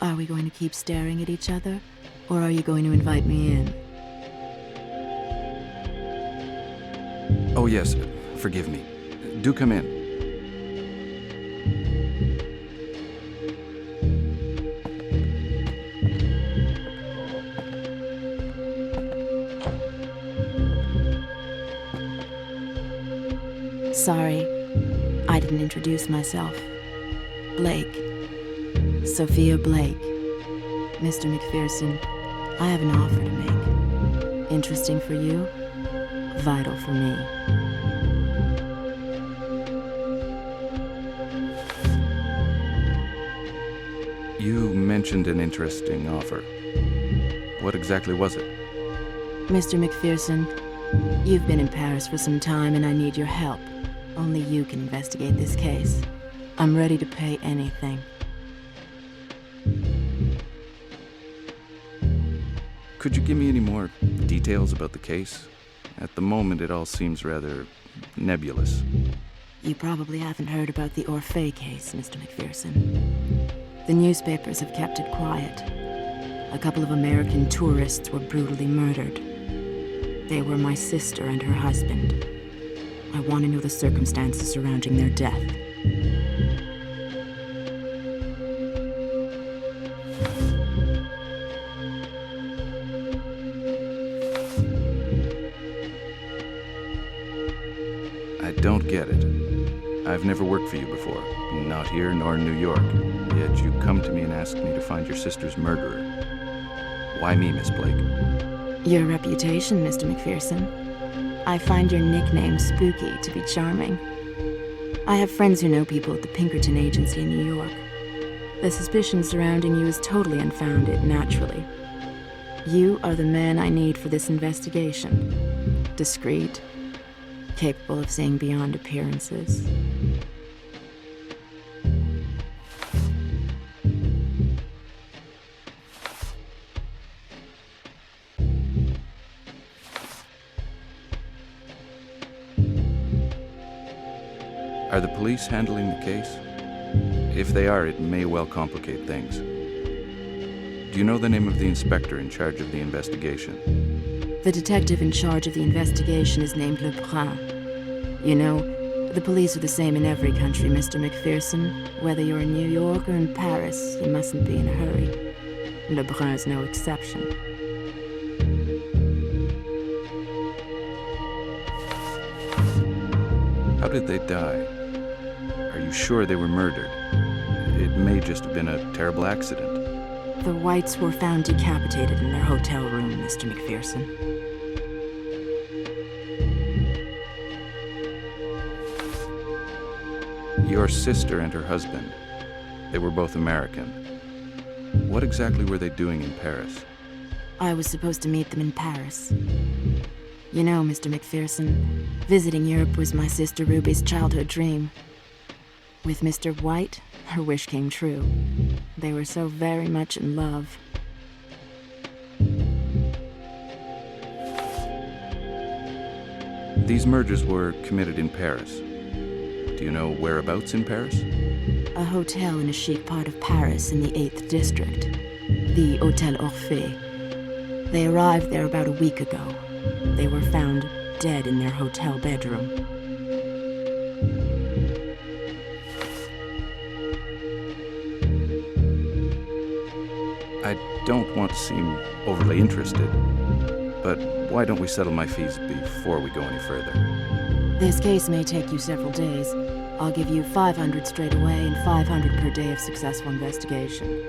Are we going to keep staring at each other, or are you going to invite me in? Oh yes, forgive me. Do come in. Sorry, I didn't introduce myself. Blake. Sophia Blake. Mr. McPherson, I have an offer to make. Interesting for you, vital for me. You mentioned an interesting offer. What exactly was it? Mr. McPherson, you've been in Paris for some time and I need your help. Only you can investigate this case. I'm ready to pay anything. Could you give me any more details about the case? At the moment, it all seems rather nebulous. You probably haven't heard about the Orphée case, Mr. McPherson. The newspapers have kept it quiet. A couple of American tourists were brutally murdered. They were my sister and her husband. I want to know the circumstances surrounding their death. I don't get it. I've never worked for you before, not here nor in New York. Yet you come to me and ask me to find your sister's murderer. Why me, Miss Blake? Your reputation, Mr. McPherson. I find your nickname spooky to be charming. I have friends who know people at the Pinkerton Agency in New York. The suspicion surrounding you is totally unfounded, naturally. You are the man I need for this investigation. Discreet, capable of seeing beyond appearances. Are the police handling the case? If they are, it may well complicate things. Do you know the name of the inspector in charge of the investigation? The detective in charge of the investigation is named Lebrun. You know, the police are the same in every country, Mr. McPherson. Whether you're in New York or in Paris, you mustn't be in a hurry. Lebrun is no exception. How did they die? Are you sure they were murdered? It may just have been a terrible accident. The Whites were found decapitated in their hotel room, Mr. McPherson. Your sister and her husband, they were both American. What exactly were they doing in Paris? I was supposed to meet them in Paris. You know, Mr. McPherson, visiting Europe was my sister Ruby's childhood dream. With Mr. White, her wish came true. They were so very much in love. These murders were committed in Paris. Do you know whereabouts in Paris? A hotel in a chic part of Paris in the 8th district. The Hôtel Orphée. They arrived there about a week ago. They were found dead in their hotel bedroom. I don't want to seem overly interested, but why don't we settle my fees before we go any further? This case may take you several days. I'll give you 500 straight away and 500 per day of successful investigation.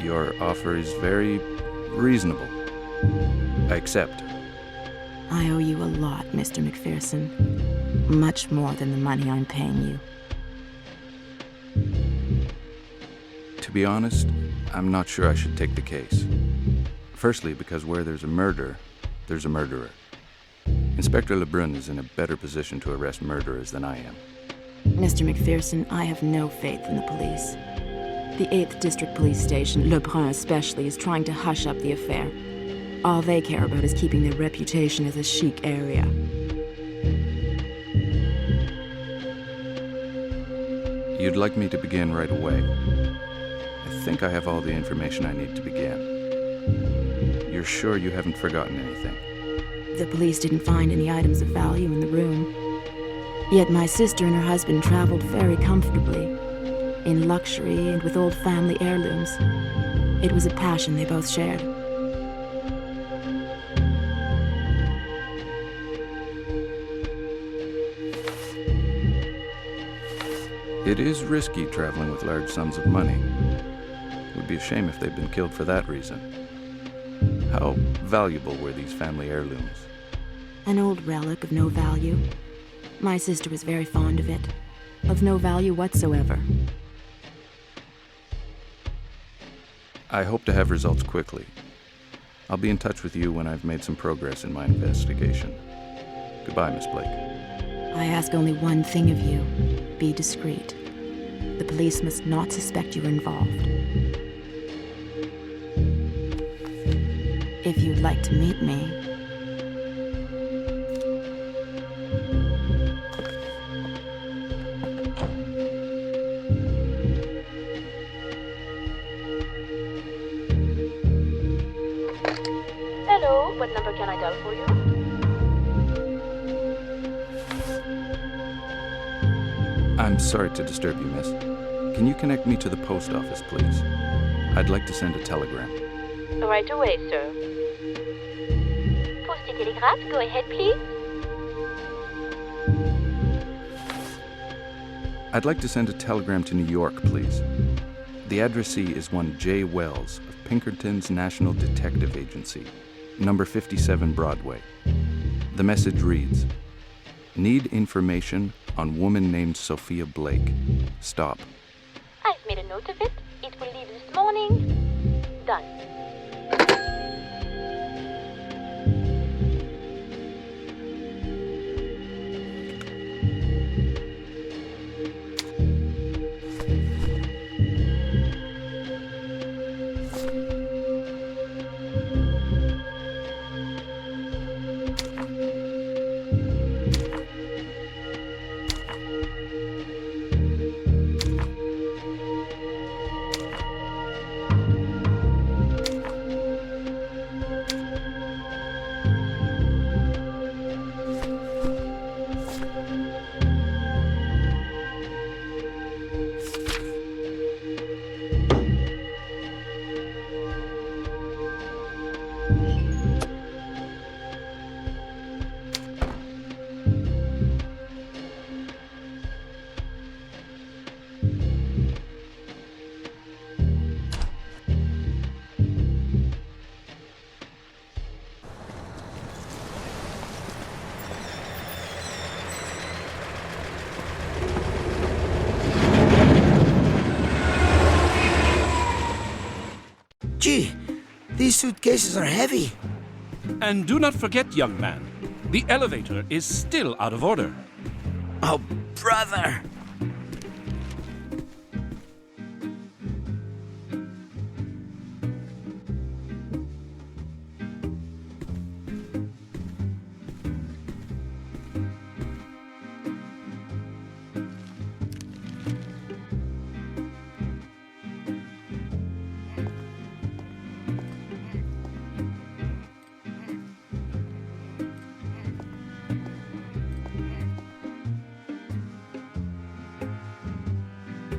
Your offer is very reasonable. I accept. I owe you a lot, Mr. McPherson. Much more than the money I'm paying you. To be honest, I'm not sure I should take the case. Firstly, because where there's a murder, there's a murderer. Inspector Lebrun is in a better position to arrest murderers than I am. Mr. McPherson, I have no faith in the police. The 8th District Police Station, Lebrun especially, is trying to hush up the affair. All they care about is keeping their reputation as a chic area. You'd like me to begin right away. I think I have all the information I need to begin. You're sure you haven't forgotten anything? The police didn't find any items of value in the room. Yet my sister and her husband traveled very comfortably, in luxury and with old family heirlooms. It was a passion they both shared. It is risky traveling with large sums of money. It would be a shame if they'd been killed for that reason. How valuable were these family heirlooms? An old relic of no value. My sister was very fond of it. Of no value whatsoever. I hope to have results quickly. I'll be in touch with you when I've made some progress in my investigation. Goodbye, Miss Blake. I ask only one thing of you. Be discreet. The police must not suspect you are involved. If you'd like to meet me... Hello, what number can I dial for you? I'm sorry to disturb you, miss. Can you connect me to the post office, please? I'd like to send a telegram. Right away, sir. Post a telegraph, go ahead, please. I'd like to send a telegram to New York, please. The addressee is one J. Wells of Pinkerton's National Detective Agency, number 57 Broadway. The message reads, "Need information on woman named Sophia Blake. Stop." I've made a note of it. It will leave this morning. Done. Gee, these suitcases are heavy. And do not forget, young man, the elevator is still out of order. Oh, brother.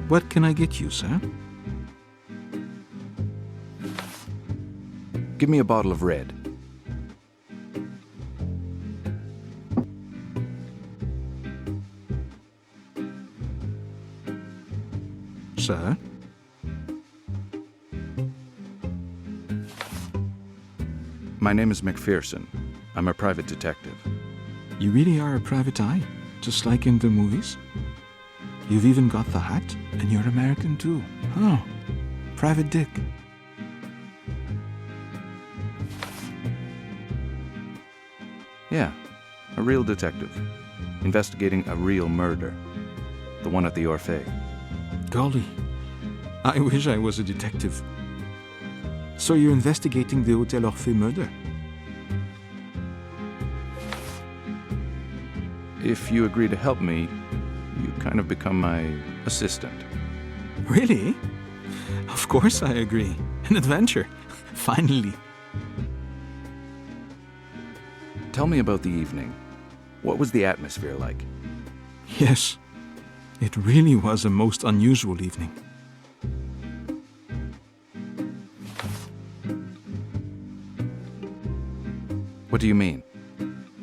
What can I get you, sir? Give me a bottle of red. Sir? My name is McPherson. I'm a private detective. You really are a private eye, just like in the movies? You've even got the hat, and you're American too. Oh, Private Dick. Yeah, a real detective. Investigating a real murder. The one at the Orphée. Golly, I wish I was a detective. So you're investigating the Hotel Orphée murder? If you agree to help me, you kind of become my assistant. Really? Of course I agree. An adventure. Finally. Tell me about the evening. What was the atmosphere like? Yes, it really was a most unusual evening. What do you mean?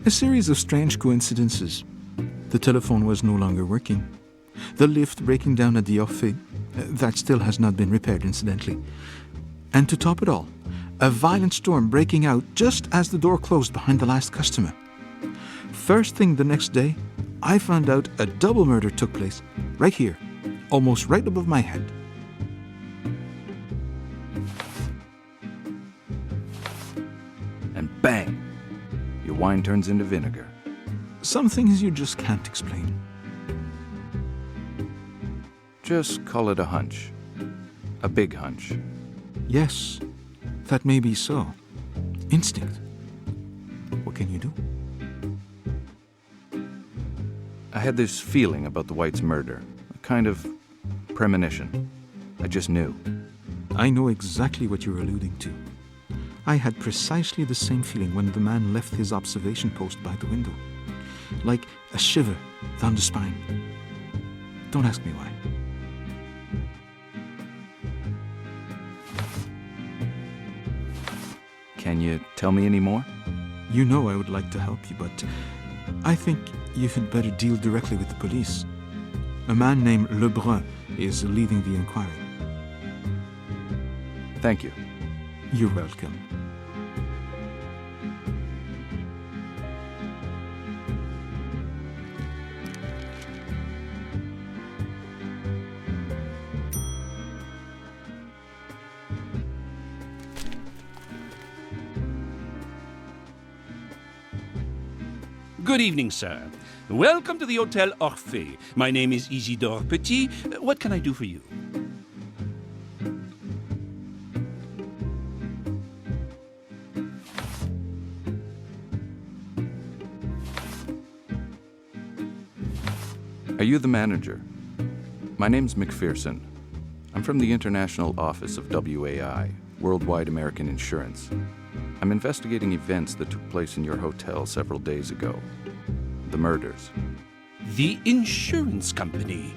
A series of strange coincidences. The telephone was no longer working. The lift breaking down at the Orphée. That still has not been repaired, incidentally. And to top it all, a violent storm breaking out just as the door closed behind the last customer. First thing the next day, I found out a double murder took place right here, almost right above my head. And bang! Your wine turns into vinegar. Some things you just can't explain. Just call it a hunch. A big hunch. Yes, that may be so. Instinct. What can you do? I had this feeling about the White's murder. A kind of premonition. I just knew. I know exactly what you're alluding to. I had precisely the same feeling when the man left his observation post by the window. Like a shiver down the spine. Don't ask me why. Can you tell me any more? You know I would like to help you, but I think you had better deal directly with the police. A man named Lebrun is leading the inquiry. Thank you. You're welcome. Good evening, sir. Welcome to the Hotel Orphée. My name is Isidore Petit. What can I do for you? Are you the manager? My name's McPherson. I'm from the international office of WAI, Worldwide American Insurance. I'm investigating events that took place in your hotel several days ago. The murders. The insurance company.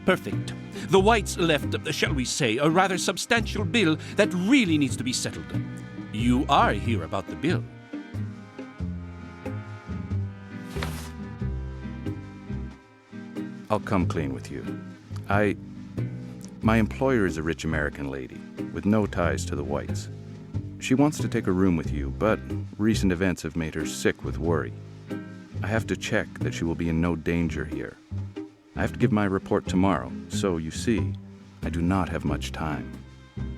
Perfect. The Whites left, shall we say, a rather substantial bill that really needs to be settled. You are here about the bill. I'll come clean with you. My employer is a rich American lady with no ties to the Whites. She wants to take a room with you, but recent events have made her sick with worry. I have to check that she will be in no danger here. I have to give my report tomorrow, so you see, I do not have much time.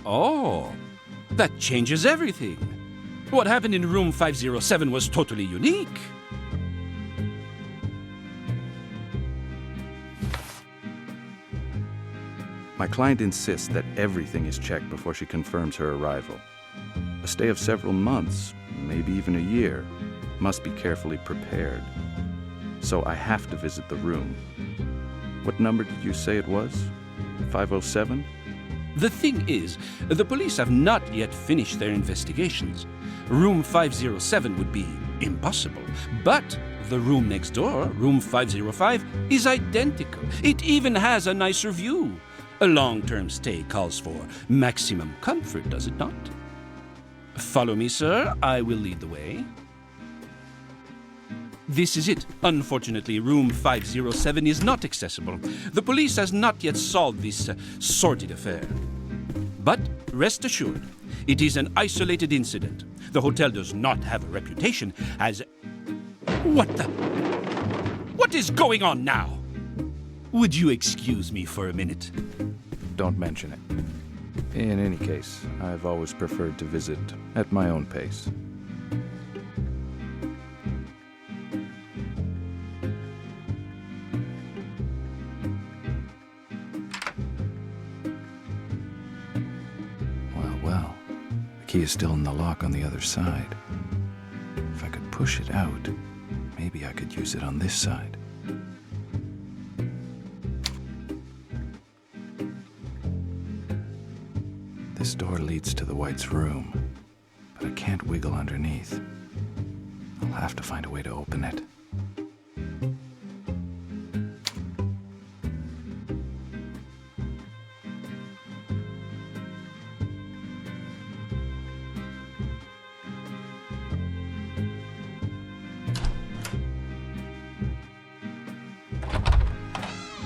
Oh, that changes everything. What happened in room 507 was totally unique. My client insists that everything is checked before she confirms her arrival. A stay of several months, maybe even a year, must be carefully prepared. So I have to visit the room. What number did you say it was? 507? The thing is, the police have not yet finished their investigations. Room 507 would be impossible, but the room next door, room 505, is identical. It even has a nicer view. A long-term stay calls for maximum comfort, does it not? Follow me, sir. I will lead the way. This is it. Unfortunately, room 507 is not accessible. The police has not yet solved this sordid affair. But rest assured, it is an isolated incident. The hotel does not have a reputation as... What the... What is going on now? Would you excuse me for a minute? Don't mention it. In any case, I've always preferred to visit at my own pace. Well, the key is still in the lock on the other side. If I could push it out, maybe I could use it on this side. This door leads to the White's room, but I can't wiggle underneath. I'll have to find a way to open it.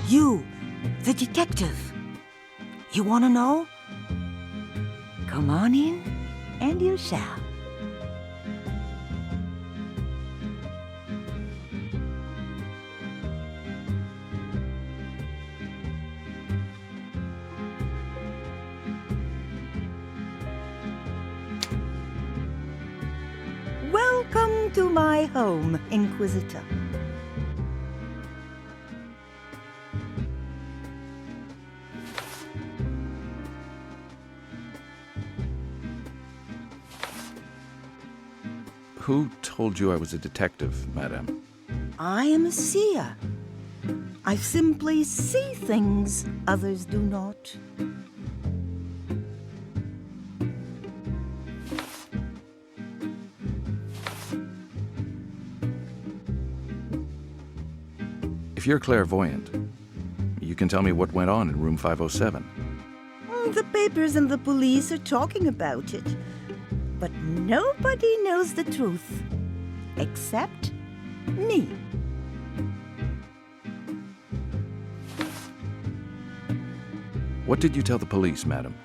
You, the detective. You want to know? Come on in, and you shall. Welcome to my home, Inquisitor. Who told you I was a detective, madame? I am a seer. I simply see things others do not. If you're clairvoyant, you can tell me what went on in room 507. The papers and the police are talking about it. But nobody knows the truth. Except me. What did you tell the police, madam?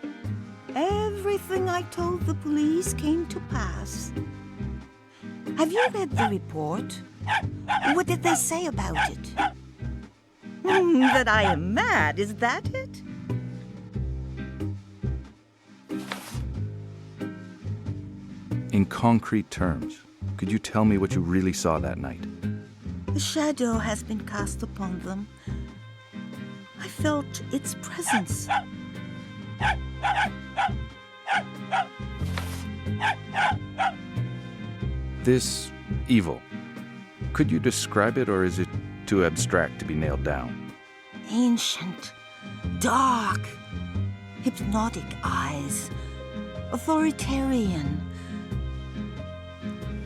Everything I told the police came to pass. Have you read the report? What did they say about it? That I am mad, is that it? In concrete terms, could you tell me what you really saw that night? A shadow has been cast upon them. I felt its presence. This evil, could you describe it, or is it too abstract to be nailed down? Ancient, dark, hypnotic eyes, authoritarian.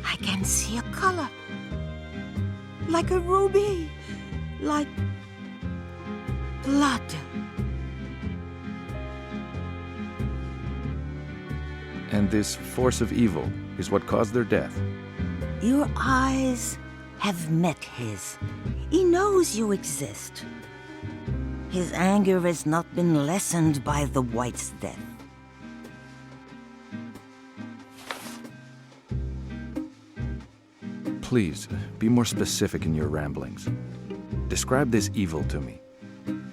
I can see a color, like a ruby, like blood. And this force of evil is what caused their death? Your eyes have met his. He knows you exist. His anger has not been lessened by the White's death. Please, be more specific in your ramblings. Describe this evil to me.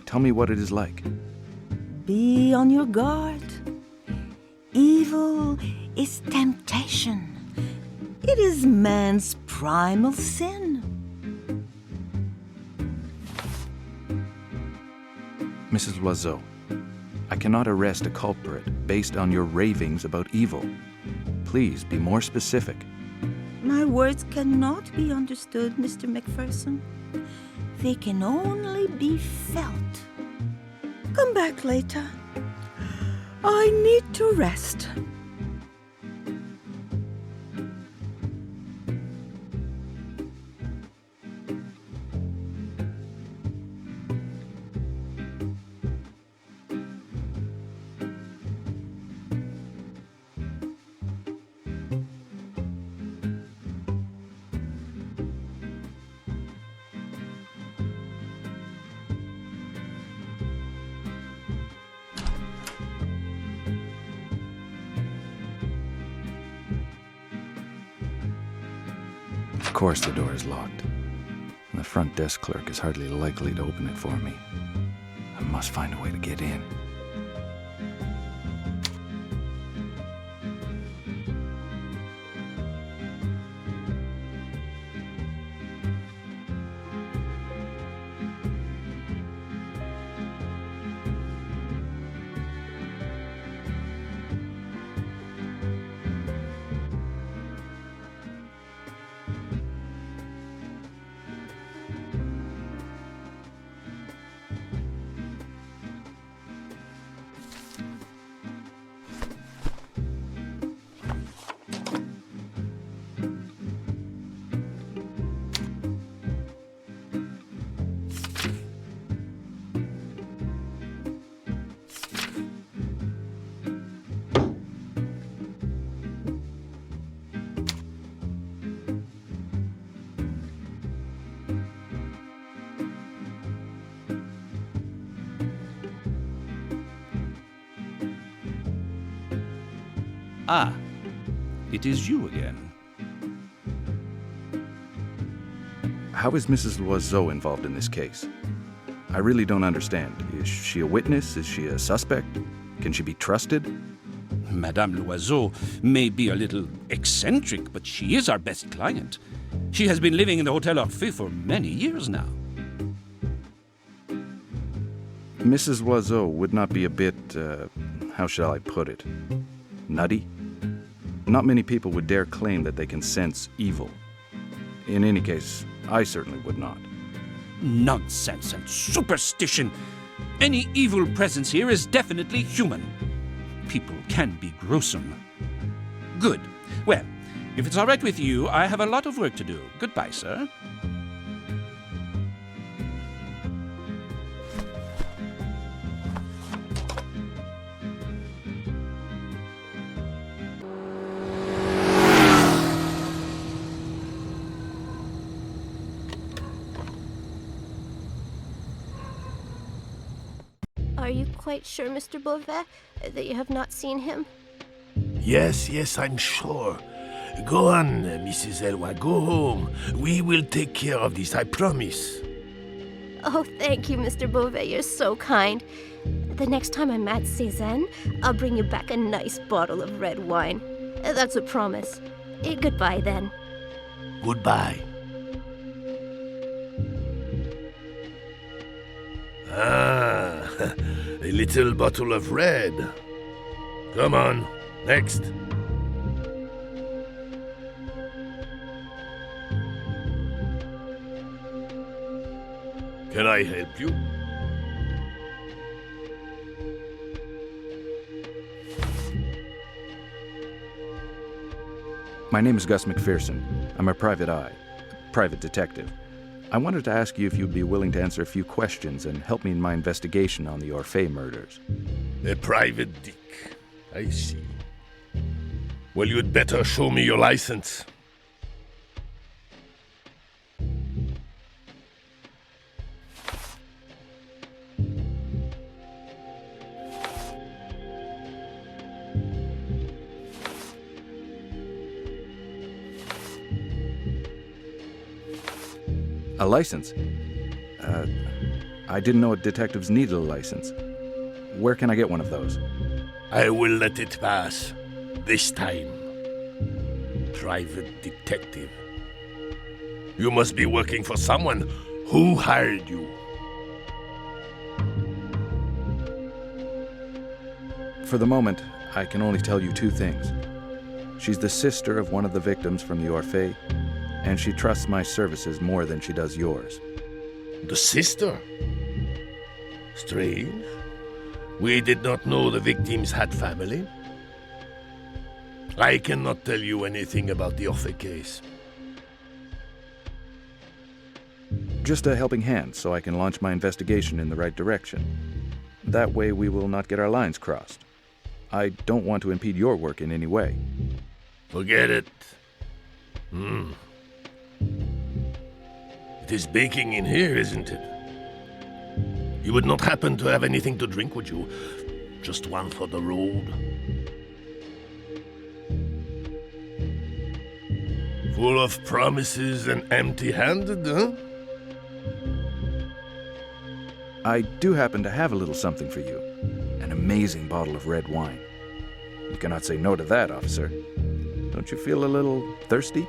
Tell me what it is like. Be on your guard. Evil is temptation. It is man's primal sin. Mrs. Loiseau, I cannot arrest a culprit based on your ravings about evil. Please be more specific. My words cannot be understood, Mr. McPherson. They can only be felt. Come back later. I need to rest. Of course the door is locked, and the front desk clerk is hardly likely to open it for me. I must find a way to get in. Ah, it is you again. How is Mrs. Loiseau involved in this case? I really don't understand. Is she a witness? Is she a suspect? Can she be trusted? Madame Loiseau may be a little eccentric, but she is our best client. She has been living in the Hotel Orphée for many years now. Mrs. Loiseau would not be a bit, how shall I put it, nutty? Not many people would dare claim that they can sense evil. In any case, I certainly would not. Nonsense and superstition. Any evil presence here is definitely human. People can be gruesome. Good. Well, if it's all right with you, I have a lot of work to do. Goodbye, sir. Are you quite sure, Mr. Beauvais, that you have not seen him? Yes, I'm sure. Go on, Mrs. Eloi, go home. We will take care of this, I promise. Oh, thank you, Mr. Beauvais. You're so kind. The next time I'm at Cézanne, I'll bring you back a nice bottle of red wine. That's a promise. Goodbye, then. Goodbye. Ah, a little bottle of red. Come on, next. Can I help you? My name is Gus McPherson. I'm a private eye, private detective. I wanted to ask you if you'd be willing to answer a few questions and help me in my investigation on the Orphée murders. A private dick. I see. Well, you'd better show me your license. A license? I didn't know detectives needed a license. Where can I get one of those? I will let it pass. This time. Private detective. You must be working for someone. Who hired you? For the moment, I can only tell you two things. She's the sister of one of the victims from the Orphée, and she trusts my services more than she does yours. The sister? Strange. We did not know the victims had family. I cannot tell you anything about the Orphée case. Just a helping hand so I can launch my investigation in the right direction. That way we will not get our lines crossed. I don't want to impede your work in any way. Forget it. It is baking in here, isn't it? You would not happen to have anything to drink, would you? Just one for the road. Full of promises and empty-handed, huh? I do happen to have a little something for you. An amazing bottle of red wine. You cannot say no to that, officer. Don't you feel a little thirsty?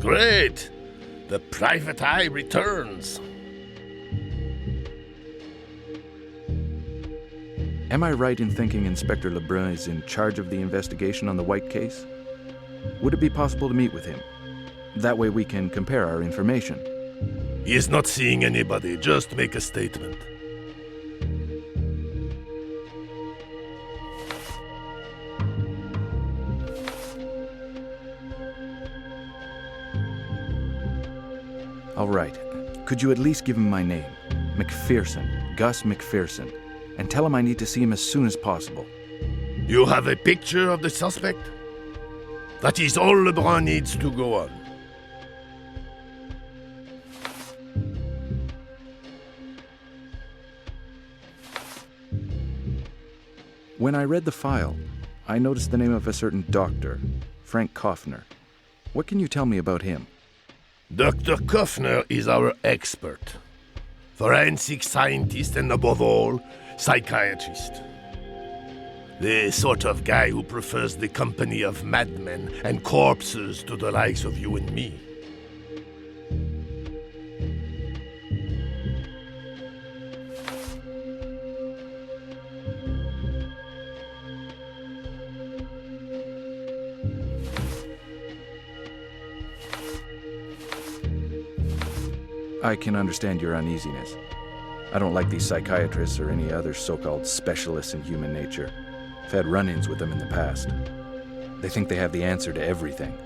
Great! The private eye returns. Am I right in thinking Inspector Lebrun is in charge of the investigation on the White case? Would it be possible to meet with him? That way we can compare our information. He is not seeing anybody, just make a statement. All right. Could you at least give him my name? McPherson, Gus McPherson. And tell him I need to see him as soon as possible. You have a picture of the suspect? That is all LeBron needs to go on. When I read the file, I noticed the name of a certain doctor, Frank Kaufner. What can you tell me about him? Dr. Kaufner is our expert. Forensic scientist and above all, psychiatrist. The sort of guy who prefers the company of madmen and corpses to the likes of you and me. I can understand your uneasiness. I don't like these psychiatrists or any other so-called specialists in human nature. I've had run-ins with them in the past. They think they have the answer to everything.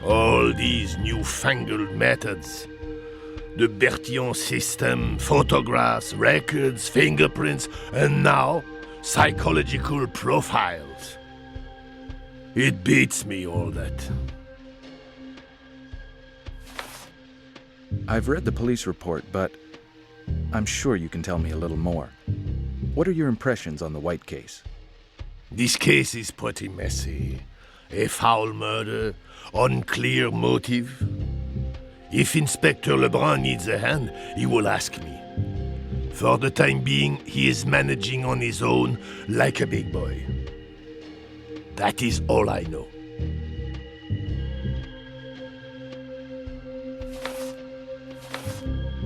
All these newfangled methods. The Bertillon system, photographs, records, fingerprints, and now psychological profiles. It beats me, all that. I've read the police report, but I'm sure you can tell me a little more. What are your impressions on the White case? This case is pretty messy. A foul murder, unclear motive. If Inspector Lebrun needs a hand, he will ask me. For the time being, he is managing on his own like a big boy. That is all I know.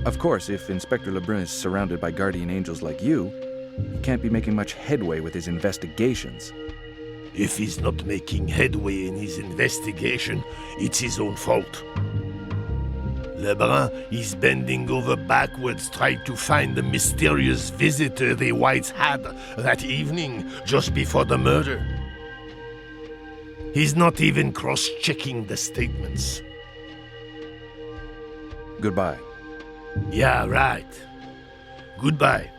Of course, if Inspector Lebrun is surrounded by guardian angels like you, he can't be making much headway with his investigations. If he's not making headway in his investigation, it's his own fault. Lebrun is bending over backwards trying to find the mysterious visitor the Whites had that evening, just before the murder. He's not even cross-checking the statements. Goodbye. Yeah, right. Goodbye.